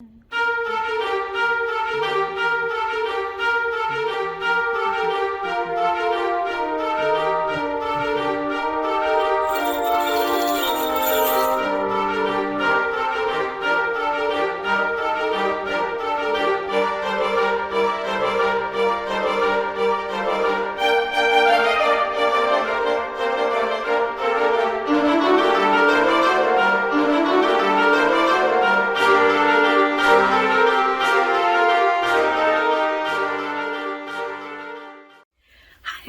Hey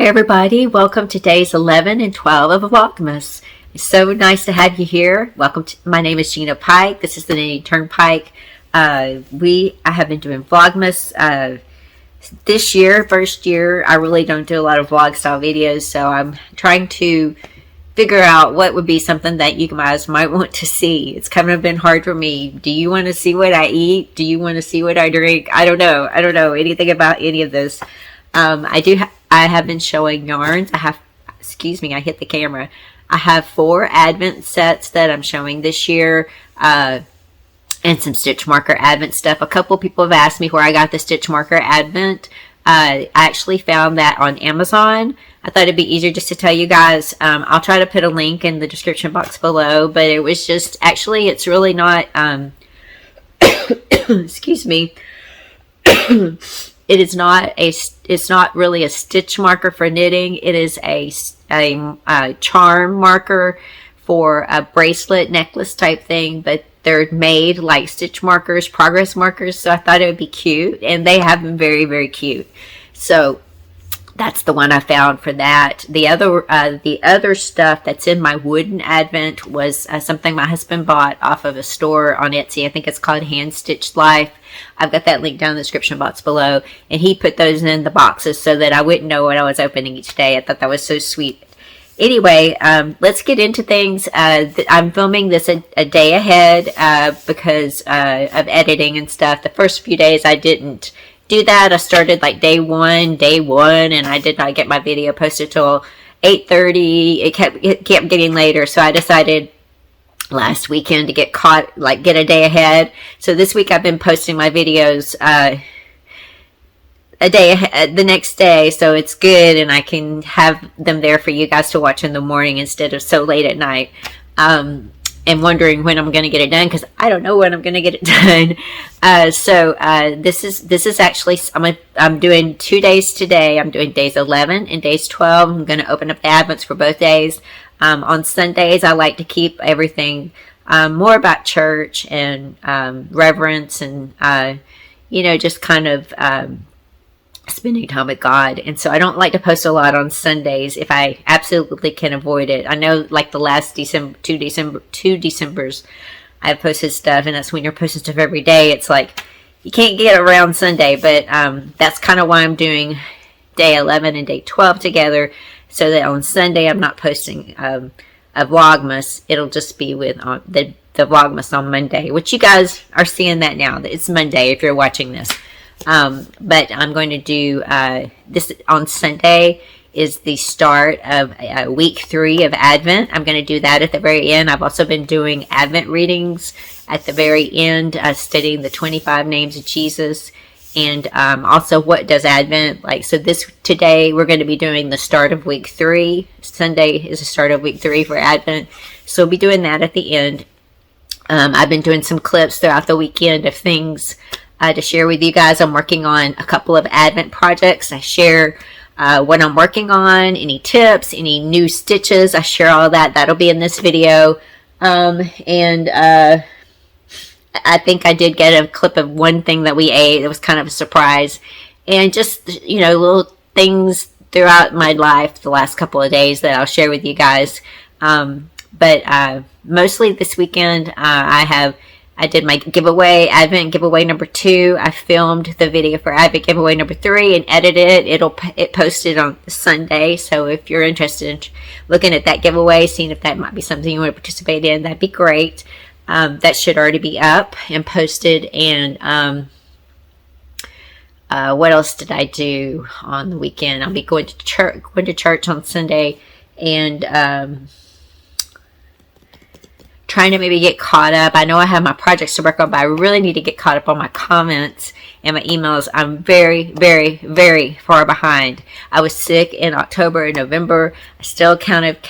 everybody, welcome to days 11 and 12 of Vlogmas. It's so nice to have you here. My name is Gina Pike. This is the Knitting TurnPike. I have been doing Vlogmas this year, first year. I really don't do a lot of vlog style videos, so I'm trying to figure out what would be something that you guys might want to see. It's kind of been hard for me. Do you want to see what I eat? Do you want to see what I drink? I don't know anything about any of this. I have been showing yarns. Excuse me, I hit the camera. I have 4 advent sets that I'm showing this year, and some stitch marker advent stuff. A couple people have asked me where I got the stitch marker advent. I actually found that on Amazon. I thought it'd be easier just to tell you guys. I'll try to put a link in the description box below, but it was just, actually, it's really not, excuse me. It's not really a stitch marker for knitting. It is a charm marker for a bracelet, necklace type thing, but they're made like stitch markers, progress markers, so I thought it would be cute, and they have been very, very cute. So that's the one I found for that. The other stuff that's in my wooden advent was something my husband bought off of a store on Etsy. I think it's called Handstitched Life. I've got that link down in the description box below. And he put those in the boxes so that I wouldn't know what I was opening each day. I thought that was so sweet. Anyway, let's get into things. I'm filming this a day ahead because of editing and stuff. The first few days I didn't do that. I started like day one, and I did not get my video posted till 8:30. It kept getting later, so I decided last weekend to get a day ahead. So this week I've been posting my videos a day ahead, the next day, so it's good, and I can have them there for you guys to watch in the morning instead of so late at night. And wondering when I'm going to get it done, because I don't know when I'm going to get it done. This is actually, I'm doing 2 days today. I'm doing days 11 and days 12. I'm going to open up the advents for both days. On Sundays, I like to keep everything more about church and reverence and, just kind of spending time with God. And so I don't like to post a lot on Sundays if I absolutely can avoid it. I know like the last two Decembers I've posted stuff, and that's when you're posting stuff every day. It's like you can't get around Sunday, but that's kind of why I'm doing day 11 and day 12 together, so that on Sunday I'm not posting a Vlogmas. It'll just be with the Vlogmas on Monday, which you guys are seeing that now. It's Monday if you're watching this. But I'm going to do this on Sunday is the start of week 3 of Advent. I'm going to do that at the very end. I've also been doing Advent readings at the very end, studying the 25 names of Jesus, and also what does Advent like. So today we're going to be doing the start of week 3. Sunday is the start of week 3 for Advent, so we'll be doing that at the end. I've been doing some clips throughout the weekend of things to share with you guys. I'm working on a couple of Advent projects. I share what I'm working on, any tips, any new stitches. I share all that. That'll be in this video. I think I did get a clip of one thing that we ate. It was kind of a surprise. And just, little things throughout my life the last couple of days that I'll share with you guys. But mostly this weekend, I did my giveaway, Advent giveaway number 2. I filmed the video for Advent giveaway number 3 and edited it. It posted on Sunday. So if you're interested in looking at that giveaway, seeing if that might be something you want to participate in, that'd be great. That should already be up and posted. And what else did I do on the weekend? I'll be going to church on Sunday, and trying to maybe get caught up. I know I have my projects to work on, but I really need to get caught up on my comments and my emails. I'm very, very, very far behind. I was sick in October and November. I still kind of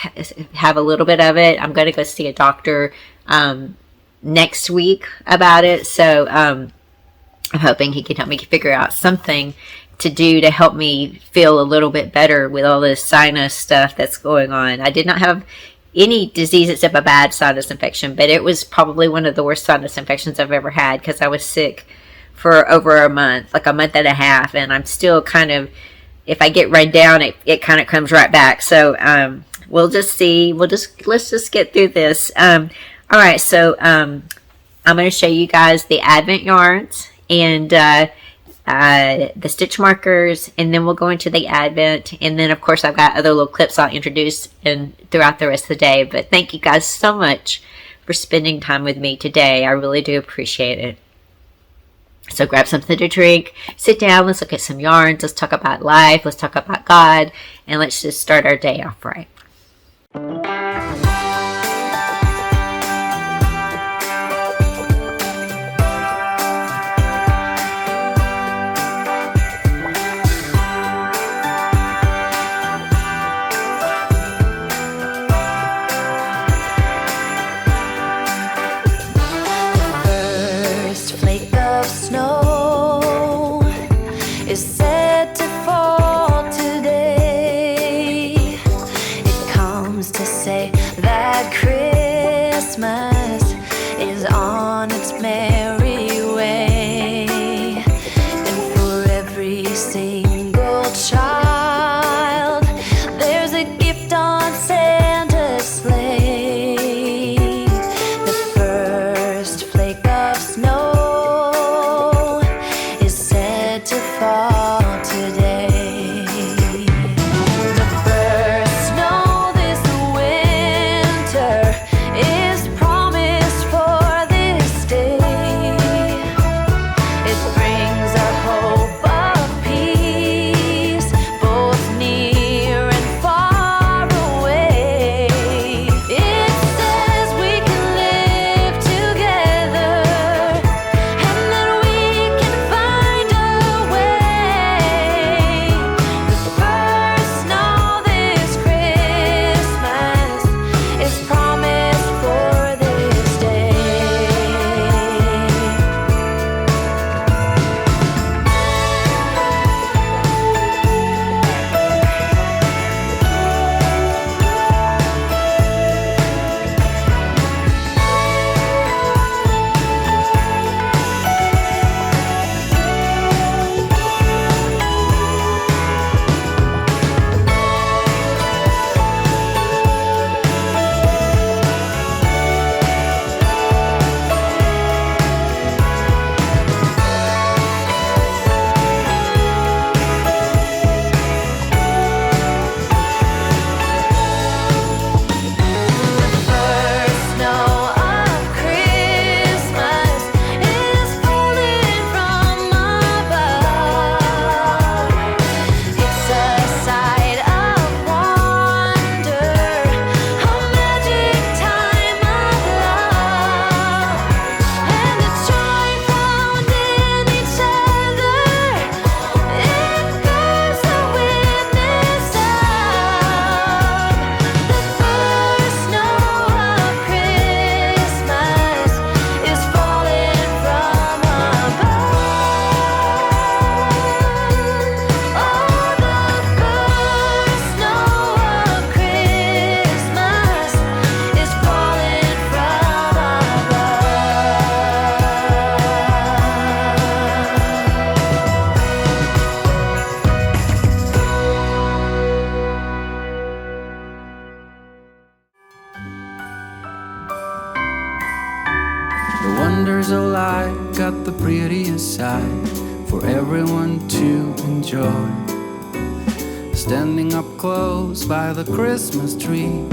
have a little bit of it. I'm going to go see a doctor next week about it. So I'm hoping he can help me figure out something to do to help me feel a little bit better with all this sinus stuff that's going on. I did not have any disease except a bad sinus infection, but it was probably one of the worst sinus infections I've ever had because I was sick for over a month, like a month and a half, and I'm still kind of, if I get run down, it kind of comes right back. So we'll just see. Let's just get through this. All right, so I'm going to show you guys the Advent yarns and the stitch markers, and then we'll go into the Advent, and then of course I've got other little clips I'll introduce throughout the rest of the day. But thank you guys so much for spending time with me today. I really do appreciate it. So grab something to drink, sit down, let's look at some yarns, let's talk about life, let's talk about God, and let's just start our day off right. wonders of life got the prettiest side for everyone to enjoy. Standing up close by the Christmas tree,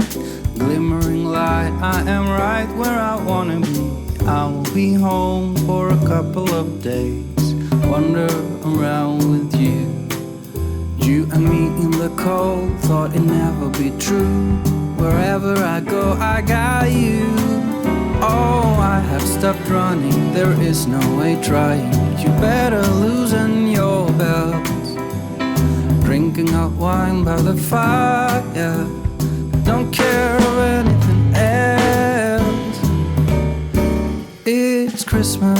glimmering light, I am right where I wanna be. I will be home for a couple of days, wander around with you. You and me in the cold, thought it'd never be true. Wherever I go, I got you. Oh, I have stopped running, there is no way trying. You better loosen your belts. Drinking hot wine by the fire, don't care of anything else. It's Christmas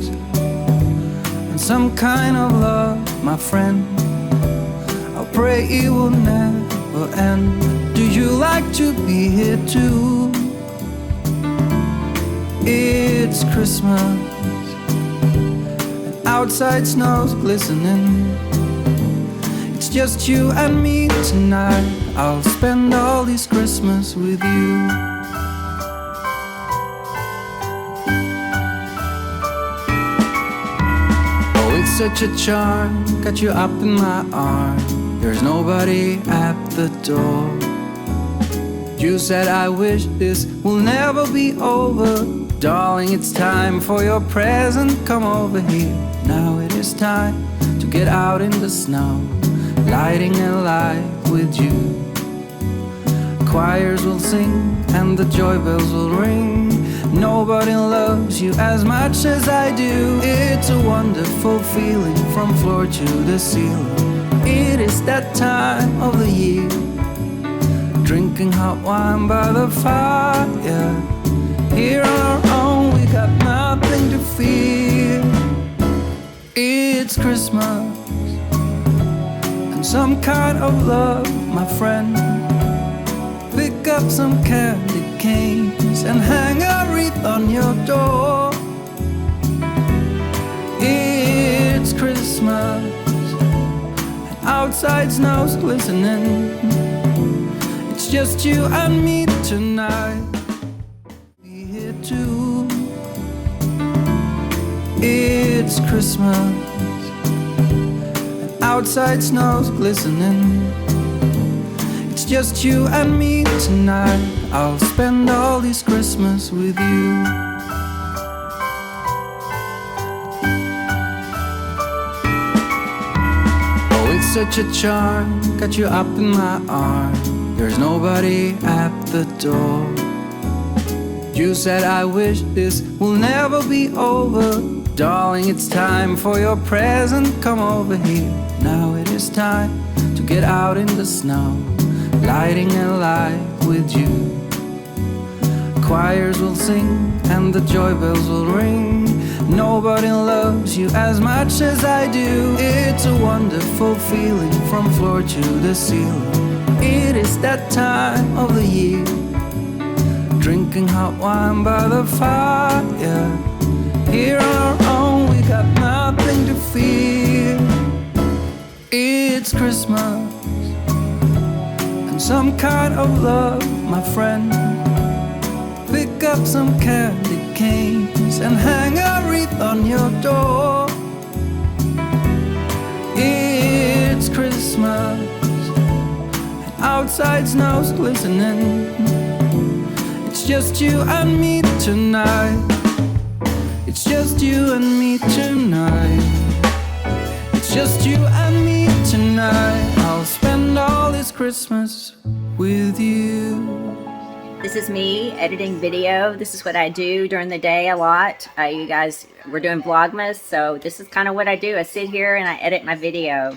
and some kind of love, my friend. I pray it will never end. Do you like to be here too? It's Christmas and outside snow's glistening. It's just you and me tonight. I'll spend all this Christmas with you. Oh, it's such a charm, got you up in my arm. There's nobody at the door. You said I wish this will never be over. Darling, it's time for your present. Come over here. Now it is time to get out in the snow, lighting a light with you. Choirs will sing and the joy bells will ring. Nobody loves you as much as I do. It's a wonderful feeling from floor to the ceiling. It is that time of the year. Drinking hot wine by the fire. Here on our own, we got nothing to fear. It's Christmas and some kind of love, my friend. Pick up some candy canes and hang a wreath on your door. It's Christmas and outside snow's glistening. It's just you and me tonight. Be here too. It's Christmas and outside snow's glistening. It's just you and me tonight. I'll spend all this Christmas with you. Oh, it's such a charm, got you up in my arm. There's nobody at the door. You said I wish this will never be over. Darling, it's time for your present. Come over here. Now it is time to get out in the snow, lighting a light with you. Choirs will sing and the joy bells will ring. Nobody loves you as much as I do. It's a wonderful feeling from floor to the ceiling. It is that time of the year. Drinking hot wine by the fire. Here on our own, we got nothing to fear. It's Christmas and some kind of love, my friend. Pick up some candy canes and hang a wreath on your door. It's Christmas and outside snow's glistening. It's just you and me tonight. It's just you and me tonight. It's just you and me tonight. I'll spend all this Christmas with you. This is me editing video. This is what I do during the day a lot. You guys, we're doing Vlogmas, so this is kind of what I do. I sit here and I edit my video.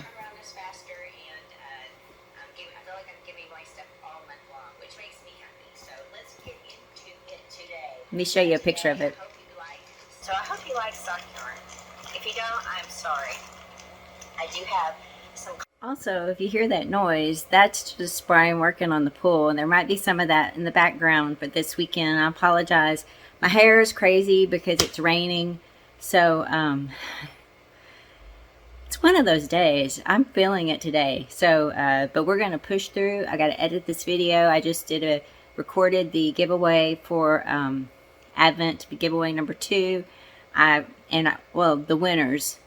Let me show you a picture of it. So I hope you like sock yarn. If you don't, I'm sorry. I do have some... Also, if you hear that noise, that's just Brian working on the pool, and there might be some of that in the background for this weekend. I apologize. My hair is crazy because it's raining, so it's one of those days. I'm feeling it today. So, but we're going to push through. I got to edit this video. I just recorded the giveaway for Advent giveaway number 2. Well, the winners.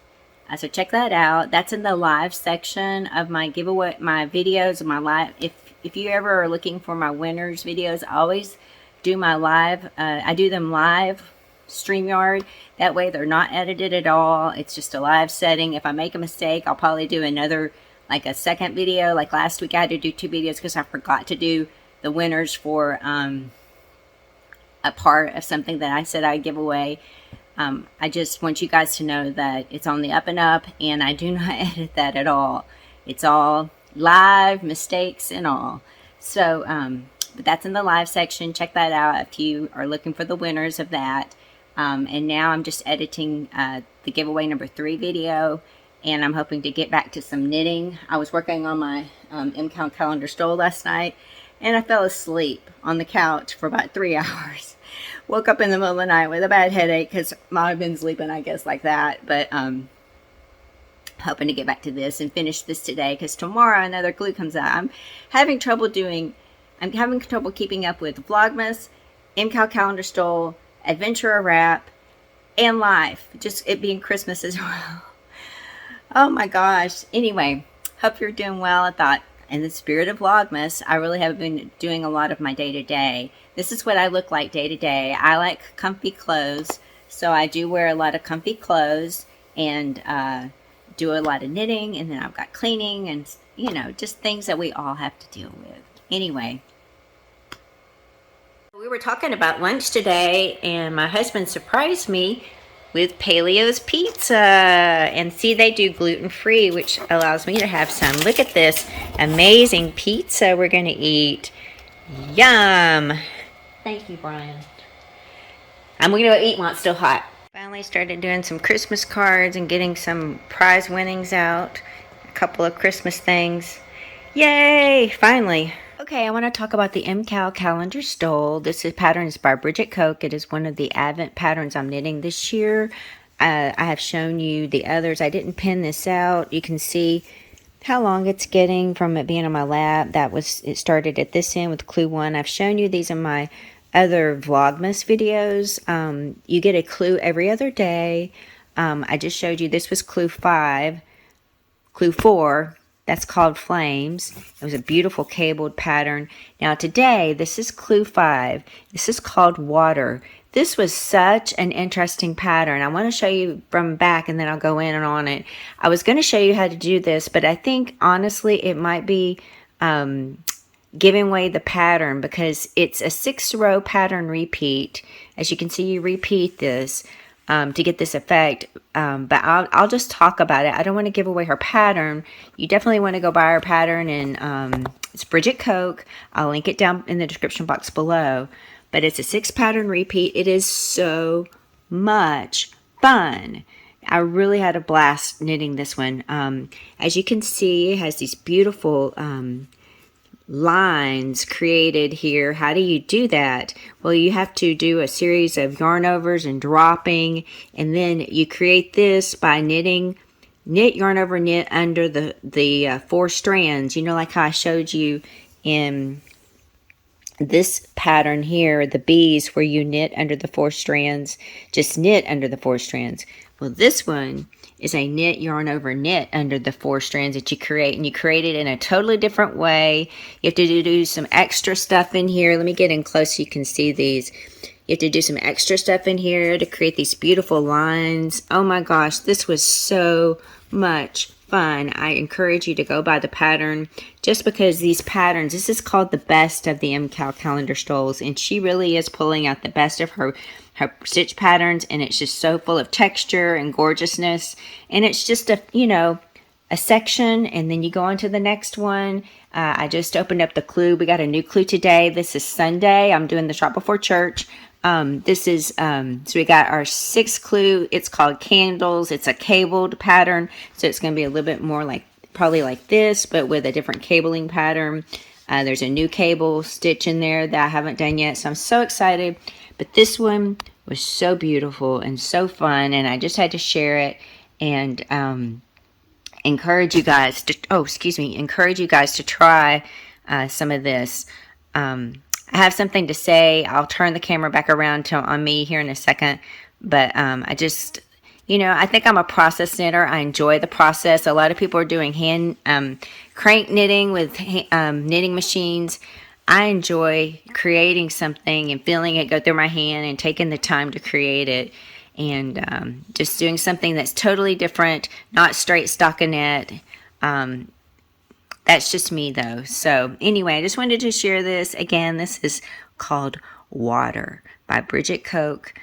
So check that out. That's in the live section of my giveaway, my videos, my live. If you ever are looking for my winners videos, I always do my live. I do them live, StreamYard. That way they're not edited at all. It's just a live setting. If I make a mistake, I'll probably do another, like a second video. Like last week I had to do 2 videos because I forgot to do the winners for a part of something that I said I'd give away. I just want you guys to know that it's on the up and up, and I do not edit that at all. It's all live, mistakes and all. So, but that's in the live section. Check that out if you are looking for the winners of that. And now I'm just editing the giveaway number 3 video, and I'm hoping to get back to some knitting. I was working on my MKAL calendar stole last night, and I fell asleep on the couch for about 3 hours. Woke up in the middle of the night with a bad headache because I've been sleeping, I guess, like that. But hoping to get back to this and finish this today, because tomorrow another glue comes out. I'm having trouble keeping up with Vlogmas, MKAL calendar stole, Adventure Wrap, and Life. Just it being Christmas as well. Oh my gosh. Anyway, hope you're doing well. I thought, in the spirit of Vlogmas, I really have been doing a lot of my day-to-day. This is what I look like day-to-day. I like comfy clothes, so I do wear a lot of comfy clothes and do a lot of knitting, and then I've got cleaning and, you know, just things that we all have to deal with. Anyway. We were talking about lunch today, and my husband surprised me with Paleo's Pizza. And see, they do gluten-free, which allows me to have some. Look at this amazing pizza we're going to eat. Yum. Thank you, Brian. I'm going to go eat while it's still hot. Finally started doing some Christmas cards and getting some prize winnings out. A couple of Christmas things. Yay! Finally. Okay, I want to talk about the MKAL calendar stole. This pattern is by Bridget Koch. It is one of the Advent patterns I'm knitting this year. I have shown you the others. I didn't pin this out. You can see how long it's getting from it being on my lap. It started at this end with clue 1. I've shown you these in my other Vlogmas videos. You get a clue every other day. I just showed you this was clue 5. Clue 4. That's called Flames. It was a beautiful cabled pattern. Now today, this is clue 5. This is called Water. This was such an interesting pattern. I want to show you from back, and then I'll go in and on it. I was going to show you how to do this, but I think honestly it might be giving away the pattern, because it's a 6-row pattern repeat. As you can see, you repeat this to get this effect, but I'll just talk about it. I don't want to give away her pattern. You definitely want to go buy her pattern, and it's Bridget Koch. I'll link it down in the description box below, but it's a 6 pattern repeat. It is so much fun. I really had a blast knitting this one. As you can see, it has these beautiful lines created here. How do you do that? Well, you have to do a series of yarn overs and dropping, and then you create this by knit yarn over, knit under the 4 strands. You know, like how I showed you in this pattern here, the bees, where you knit under the 4 strands, just knit under the 4 strands. Well, this one is a knit yarn over knit under the 4 strands that you create, and you create it in a totally different way. You have to do some extra stuff in here. Let me get in close so you can see these. You have to do some extra stuff in here to create these beautiful lines. Oh my gosh, this was so much fun. I encourage you to go buy the pattern, just because these patterns, this is called the best of the MKAL calendar stoles, and she really is pulling out the best of her stitch patterns, and it's just so full of texture and gorgeousness. And it's just a section, and then you go on to the next one. I just opened up the clue. We got a new clue today. This is Sunday. I'm doing the shop before church. This is so we got our 6th clue. It's called Candles. It's a cabled pattern, so it's going to be a little bit more like, probably like this, but with a different cabling pattern. There's a new cable stitch in there that I haven't done yet, so I'm so excited. But this one was so beautiful and so fun, and I just had to share it and encourage you guys to try some of this. I have something to say. I'll turn the camera back around on me here in a second, but I just, I think I'm a process knitter. I enjoy the process. A lot of people are doing hand crank knitting with knitting machines. I enjoy creating something and feeling it go through my hand and taking the time to create it, and just doing something that's totally different, not straight stockinette. That's just me though. So anyway, I just wanted to share this. Again, this is called Water by Bridget Koch.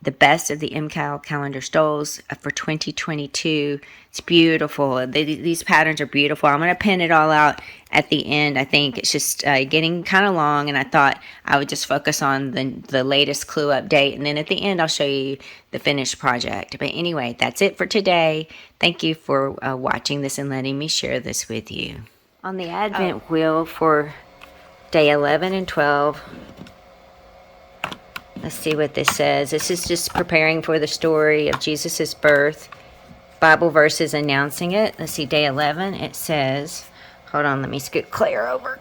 The best of the MKAL calendar stoles for 2022. It's beautiful. These patterns are beautiful. I'm going to pin it all out at the end. I think it's just getting kind of long, and I thought I would just focus on the latest clue update, and then at the end I'll show you the finished project. But anyway, that's it for today. Thank you for watching this and letting me share this with you. On the Advent wheel for day 11 and 12, let's see what this says. This is just preparing for the story of Jesus' birth. Bible verses announcing it. Let's see, day 11, it says, hold on, let me scoot clear over.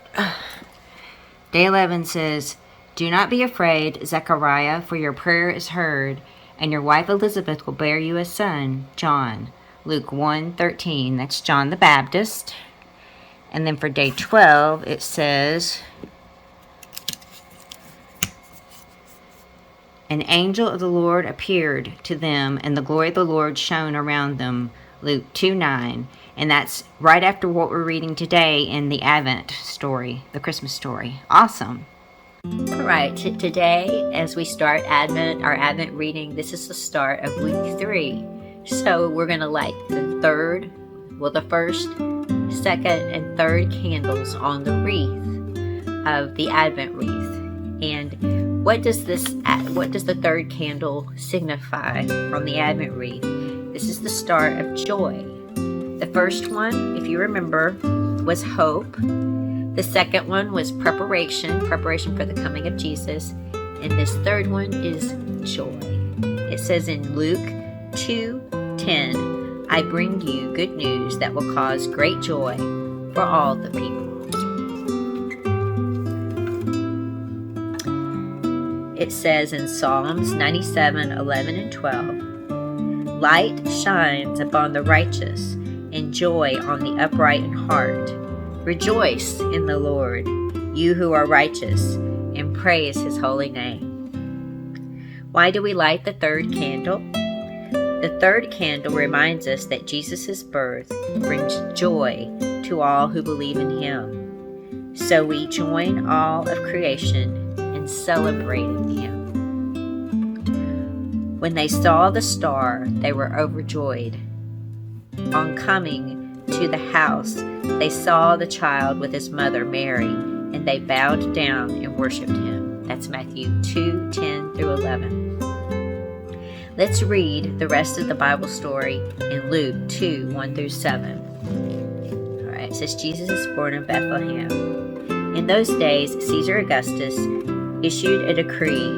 Day 11 says, "Do not be afraid, Zechariah, for your prayer is heard, and your wife Elizabeth will bear you a son, John." Luke 1:13, that's John the Baptist. And then for day 12, it says, "An angel of the Lord appeared to them, and the glory of the Lord shone around them." Luke 2:9. And that's right after what we're reading today in the Advent story, the Christmas story. Awesome. All right, today as we start Advent, our Advent reading, this is the start of week 3. So we're going to light the first, second, and third candles on the wreath of the Advent wreath. And what does the third candle signify on the Advent wreath? This is the start of joy. The first one, if you remember, was hope. The second one was preparation for the coming of Jesus. And this third one is joy. It says in Luke 2:10, "I bring you good news that will cause great joy for all the people." It says in Psalms 97:11 and 12, "Light shines upon the righteous, and joy on the upright in heart. Rejoice in the Lord, you who are righteous, and praise his holy name." Why do we light the third candle? The third candle reminds us that Jesus' birth brings joy to all who believe in him. So we join all of creation in celebrating him. When they saw the star, they were overjoyed. On coming to the house, they saw the child with his mother Mary, and they bowed down and worshipped him. That's Matthew 2:10 through 11. Let's read the rest of the Bible story in Luke 2:1 through 7. All right, it says Jesus is born in Bethlehem. In those days, Caesar Augustus issued a decree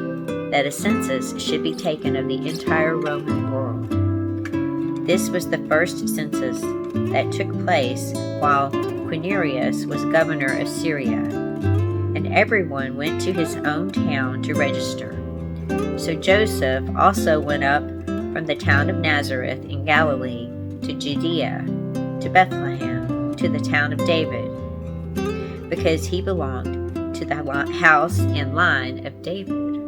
that a census should be taken of the entire Roman world. This was the first census that took place while Quirinius was governor of Syria, and everyone went to his own town to register. So Joseph also went up from the town of Nazareth in Galilee to Judea, to Bethlehem, to the town of David, because he belonged to the house and line of David.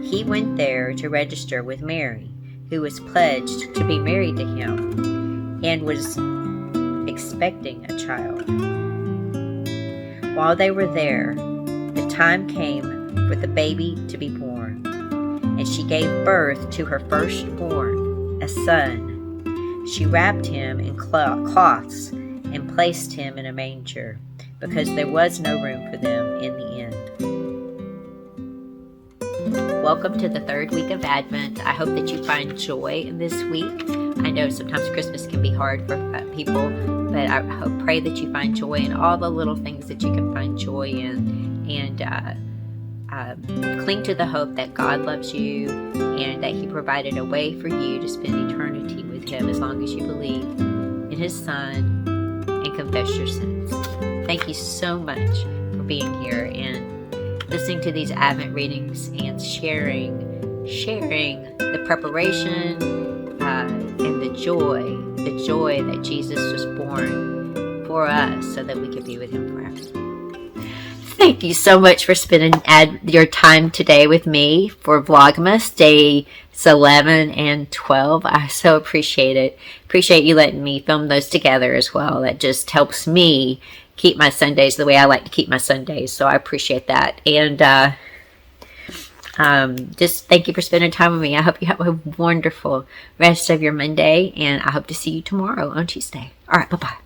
He went there to register with Mary, who was pledged to be married to him and was expecting a child. While they were there, the time came for the baby to be born, and she gave birth to her firstborn, a son. She wrapped him in cloths and placed him in a manger, because there was no room for them in the inn. Welcome to the third week of Advent. I hope that you find joy in this week. I know sometimes Christmas can be hard for people, but I pray that you find joy in all the little things that you can find joy in, and cling to the hope that God loves you and that he provided a way for you to spend eternity with him as long as you believe in his Son and confess your sins. Thank you so much for being here and listening to these Advent readings and sharing the preparation and the joy that Jesus was born for us so that we could be with him forever. Thank you so much for spending your time today with me for Vlogmas days 11 and 12. I so appreciate it. Appreciate you letting me film those together as well. That just helps me keep my Sundays the way I like to keep my Sundays. So I appreciate that. And Just thank you for spending time with me. I hope you have a wonderful rest of your Monday, and I hope to see you tomorrow on Tuesday. All right, bye-bye.